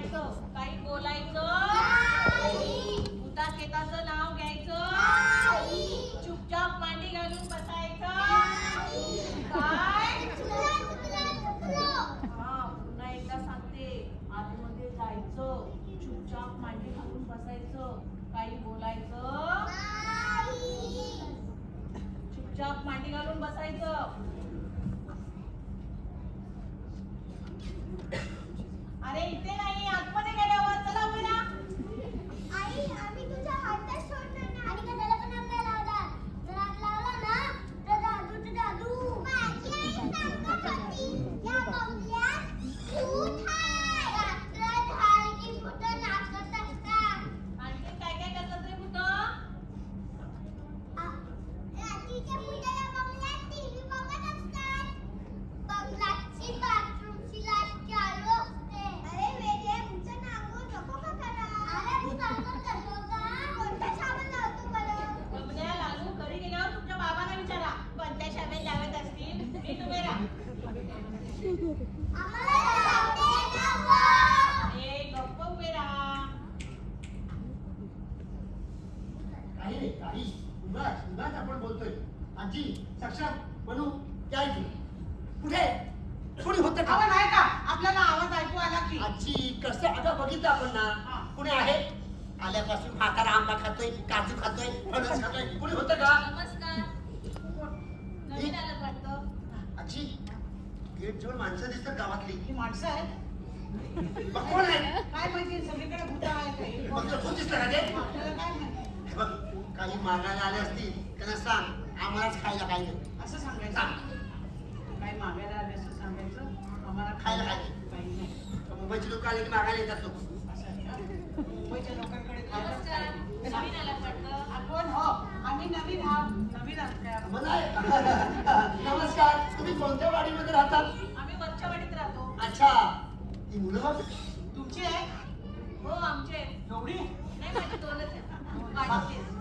जायचं, काही बोलायचं, भूता शेताचं नाव घ्यायचं, चुपचाप मांडी घालून बसायचं. काय? हा, पुन्हा एकदा सांगते, आतमध्ये जायचं, चुपचाप मांडी घालून बसायचं, काही बोलायचं, चुपचाप मांडी घालून बसायचं. अरे इथे नाही, आतमध्ये गेल्यावर. चला उभा. आई, आम्ही तुझ्या हातात सोडणार नाही. आणि कशाला पण आपल्याला लावणार. जर हात लावला ना तर जादूचं जादू. माझी आई सांगत होती, या बंगल्यात भूत आहे. रात्र झाली की भूतं नाचत असतात. आणखी काय काय करतात रे भूत? रात्रीचे भूतं या बंगल्यात टीव्ही बघत असतात. बंगल्याची बाथरूमची लाईट चालू असते. अरे वेगळे भूतं नांगून नको का करा. अरे भूत असं करतो का? कोणता साबण लावतो बरं? बबड्या, लालू, घरी गेल्यावर तुमच्या बाबांना विचारा कोणत्या शाबेत लावत असतील. मी तुम्ही राहा. आम्हाला लावते नको. ए, गप्प उभे राहा. काही नाही, काही उगाच आपण बोलतोय. आजी साक्षात बनू त्या इथे कुठे कोणी होतं का? आवाज आहे का? आपल्याला आवाज ऐकू आला की आजी कसं आता बघितलं आपण हा. ना. कुणी आहे? आल्यापासून म्हातारा आंबा खातोय, काजू खातोय, फणस खातोय. कुणी होतं का? नमस्कार. नवीन आलं वाटतं. आजी गेट जवळ माणसं दिसतात गावातली. ही माणसं आहेत. मग कोण आहे? काय माहिती सगळीकडे भूत आहे काही. मग तुला कोण दिसलं का ते? आपल्याला काय माहिती हे बघ, काही मागायला आले असतील त्यांना सांग आम्हालाच खायला काही नाही. असं सांगायचं. सांग काय मागायला आले असं सांगायचं. आम्हाला खायला खायला काय? काही नाही. मुंबईचे लोक आले की मागायला येतात लोक. असं आहे का? मुंबईच्या लोकांकडे खायला नमस्कार. काही. नवीन आलं वाटतं. आपण हो आम्ही नवीन आहोत. नवीन आहोत काय? नमस्कार. तुम्ही कोणत्या वाडीमध्ये राहतात? आम्ही वरच्या वाडीत राहतो. अच्छा, ती मुलं बघ. तुमची आहे हो, आमचे. एवढी? नाही, माझे दोनच आहेत. वाडीतलेच.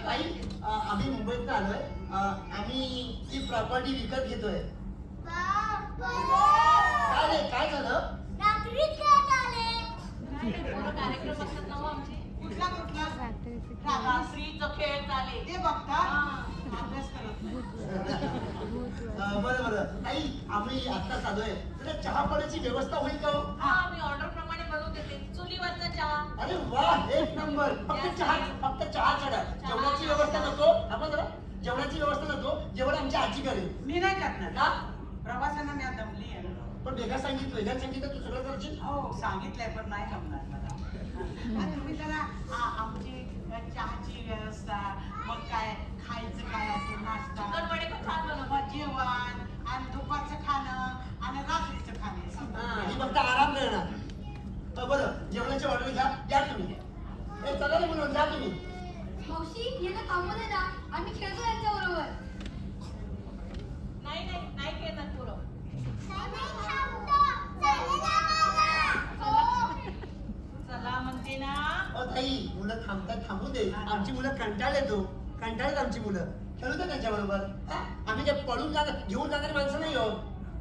ताई, आम्ही मुंबईत आलोय. आम्ही ती प्रॉपर्टी विकत घेतोय. काय रे, काय झालं? रात्रीच खेळत आले. नाही, पोरं कार्यक्रम असतात ना हो आमचे. कुठला कुठला? राधा. रात्रीचं खेळ चाले. ते बघता हा. अभ्यास करत नाही. बरं बरं ताई, आम्ही आत्ताच आलोय. तर चहा पाण्याची व्यवस्था होईल का हो? हा, मी ऑर्डर प्रमाणे बनवून देते. चुलीवरचा चहा. अरे वा, एक नंबर. फक्त चहा चढा. जेवणाची व्यवस्था नको. आपण जरा जेवणाची व्यवस्था नको. जेवण आमची आजी करेल. मी नाही करणार. का? प्रवासाला मी आता दमली आहे. पण वेगळं सांगितलं तू सगळं करशील. हो सांगितलंय पण नाही जमणार मला. आणि तुम्ही जरा आमची चहाची व्यवस्था, मग काय खायचं काय असं नाश्ता, चिकन वडे पण छान बनवतात. मग जेवण आणि दुपारचं खाणं आणि रात्रीचं खाणं हे सगळं. ही फक्त आराम मिळणार. बरं, जेवणाची ऑर्डर घ्या. या तुम्ही. चला रे म्हणून जा तुम्ही. मावशी यांना थांबू दे ना. आम्ही खेळतो यांच्याबरोबर. नाही नाही, नाही खेळणार पोरं. चला म्हणते ना. ताई, मुलं थांबतात, थांबू दे. आमची मुलं कंटाळलेत आमची मुलं. खेळू दे त्यांच्याबरोबर. आम्ही काय पळून घेऊन जाणारी माणसं नाही हो.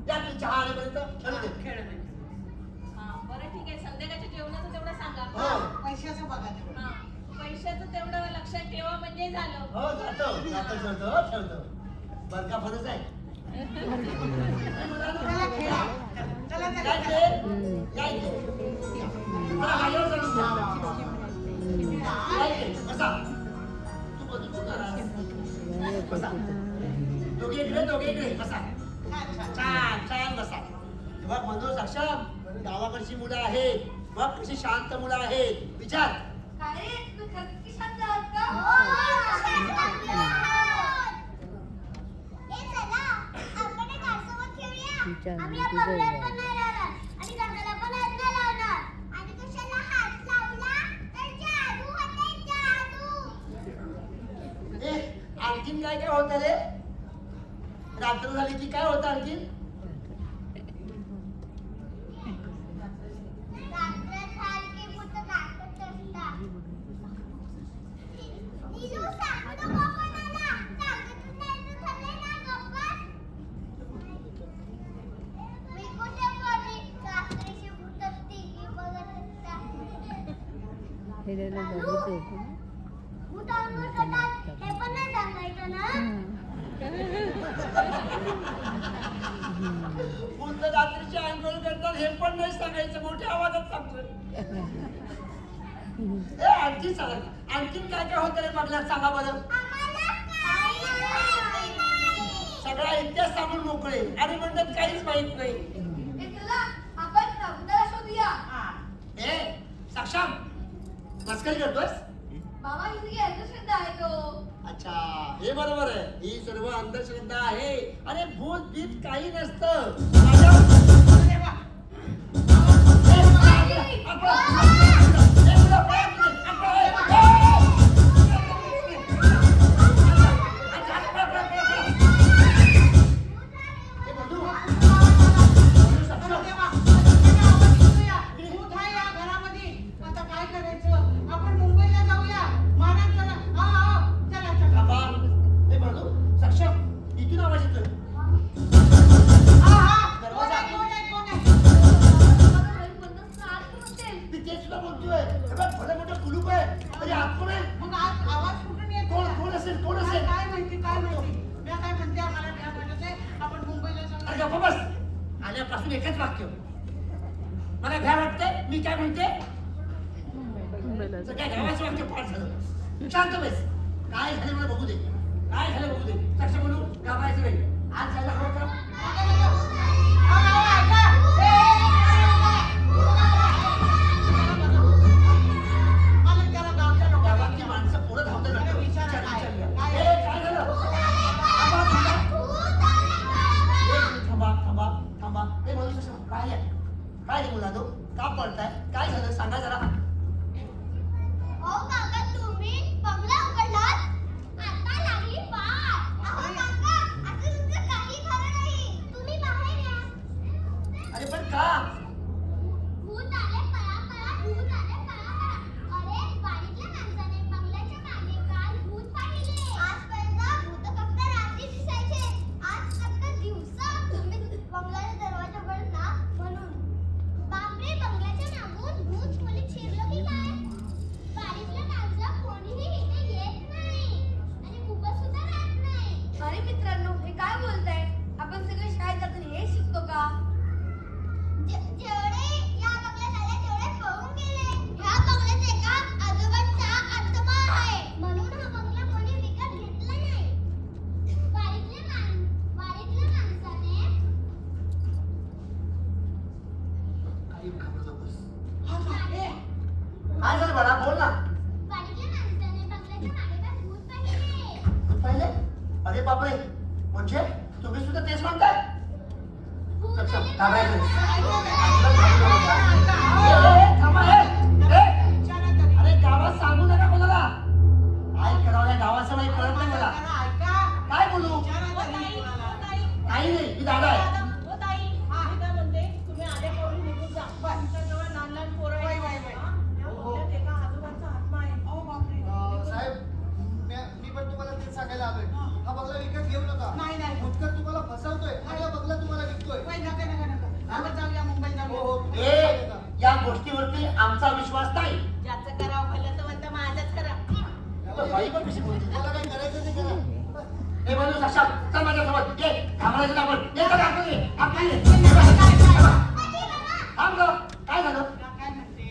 या तुम्ही चहा आल्यापर्यंत खेळू दे. खेळ नाही. हा, बरं ठीक आहे. संध्याकाळच्या जेवणाचं तेवढं सांगा. हो. पैशाचं बघा तेवढं. हा, पैशाचं तेवढं लक्षात ठेवा म्हणजे झालं. हो, ठेवतो. बरं का फरच आहे. चला खेळा. चला या चला इथे. या इथे. चला, माझ्यावर चढून घ्या. या इथे. बसा. तू बघू करा. बसा. दोघे इकडे बसा. छान बसा. बघ बंधू सक्षम, गावाकडची मुलं आहेत. बघ कशी शांत मुलं आहेत. विचार. काय रे, तू खरंच की शांत आहात का? ए चला, आपण एक आरसोबत खेळूया. आम्ही या बंगल्यात पण नाही राहणार आणि गंगाला पण हात नाही लावणार. आणि कशाला हात लावला तर जादू होते, जादू. आणखीन काय होतं रे? रात्र झाली की काय होतं आणखीन? रात्र झाली की भूत नाचत असतात. नीलू, सांगू नको कोणाला. सांगितलं नाही तर झालंय ना, गप्प बस. मी कुठे बोलली? रात्रीची भूत टीव्ही बघत असतात. भूत अंघोळ करतात हे पण नाही सांगायचं ना. भूत रात्रीची आंघोळ करतात हे पण नाही सांगायचं, मोठ्या आवाजात सांगतोय. ए आणखी सांगा, आणखीन काय काय होतं रे बघल्यात सांगा बरं. आम्हाला काही माहिती नाही. सगळा इतिहास सांगून मोकळे आणि म्हणतात काहीच माहित नाही. आपण प्रभूताला शोधूया. ए साक्षाम मस्करी करतोस. बाबा ही अंधश्रद्धा आहे तो. अच्छा हे बरोबर आहे, ही सर्व अंधश्रद्धा आहे. अरे भूत बीत काही नसतं. आल्यापासून एकच वाक्य मला भ्या वाटतंय. मी काय म्हणते काय गावाचं वाक्य पाठ झालं. शांत बस. काय झालं मला बघू दे, काय झालं बघू दे. लक्ष बोलू गावायचं नाही. आज जायला हवं का? गावातली माणसं पुढे धावतात. काय झालं? थांबा. हे बोलू शकतो काय आहे? काय रे मुला तो का पडताय? काय झालं सांगा जरा. ओ काका तुम्ही बंगला उघडलात, आता लागली वाट. अहो काका आता तुमचं काही खरं नाही. तुम्ही बाहेर या. अरे पण का? भूत आले पळा, भूत आले पळा. अरे वाडीतल्या माणसाने बंगल्याच्या मागे काल भूत पाहिले. आजपर्यंत भूत फक्त रात्री दिसायचे, आज फक्त दिवसा. तुम्ही बंगल्याचा दरवाजा उघडला म्हणून. बापरे बंगल्याच्या मागून भूत खोलीत शिरलं की काय? वाडीतल्या माणसं कोणीही इथे येत नाही आणि उभं सुद्धा राहत नाही. अरे मित्रांनो हे काय बोलताय? आपण सगळे शाळेत जाताना हे शिकतो का? जेवढे या बंगल्यात आले तेवढे पळून गेले. ह्या बंगल्यात एका आजोबांचा आत्मा आहे म्हणून हा बंगला कोणी विकत घेतला नाही. वाडीतल्या माणसाने काही घाबरू नकोस. काय झालं बडा बोल ना. वाडीतल्या माणसाने बंगल्याच्या मागे काय भूत पाहिले. भूत पाहिले? अरे बापरे, म्हणजे तुम्ही सुद्धा तेच म्हणताय? भूत अच्छा, आले घाबरायचं नाही. पळा. थांबा. अरे गावात सांगू नका कोणाला. काय करावं या गावाचं माहिती कळत नाही मला. काय बोलू? काही नाही, मी दादा आहे. साहेब मी पण तुम्हाला तेच सांगायला आलोय. हा बंगला विकत घेऊ नका. नाही. भुतकर तुम्हाला फसवतोय आणि हा बंगला तुम्हाला विकतोय. आपण जाऊया मुंबईत हो, जाऊया. हो, तुम्ही ए, सांगा. या गोष्टीवरती आमचा विश्वास नाही. ज्याचं करावं भलं तर म्हणतं माझंच करा. तर बाई पण कशी बोलते? तुम्हाला काय करायचं ते करा. हे बोलू साक्षात चल माझ्यासोबत. ये घाबरायचं नाही आपण. ये चल आपण ये. आपण ये. थांब गं. काय झालं? काय म्हणते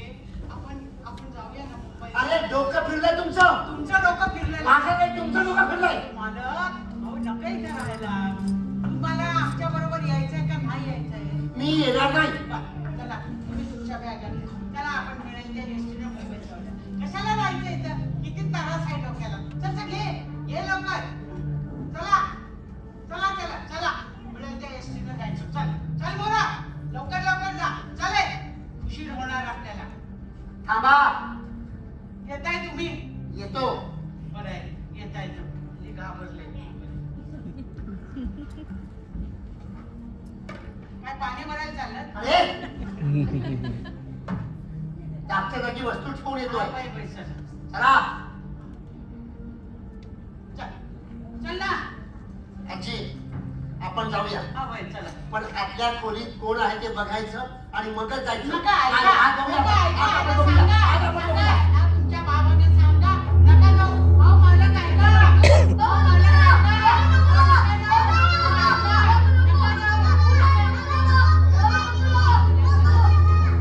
आपण जाऊया ना मुंबईत. अरे डोकं फिरलंय तुमचं. तुमचं डोकं फिरलेलं माझं नाही, तुमचं डोकं फिरलंय. मालक अहो नका इथे राहायला. तुम्हाला आमच्या बरोबर यायचंय का नाही यायचंय? मी येणार नाही. चला तुम्ही तुमच्या बॅगा चला आपण मिळेल त्या एसटीने मुंबईत जाऊया. कशाला राहायचं इथं? किती त्रास आहे डोक्याला. चल घे लवकर. चला मिळेल त्या एसटीने जायचं. चल मोरा लवकर जा. चले उशीर होणार आपल्याला. थांबा. येताय तुम्ही? येतो. बरं आहे येताय तुम्ही. घाबरले काय पाणी भरायला चाललं? अरे जागच्या जागी वस्तू ठेवून येतोय. पैसा चला. चल ना. आजी आपण जाऊया. चला. पण आतल्या खोलीत कोण आहे ते बघायचं आणि मगच जायचं. नका, आज बघूया. आज आपण बघूया.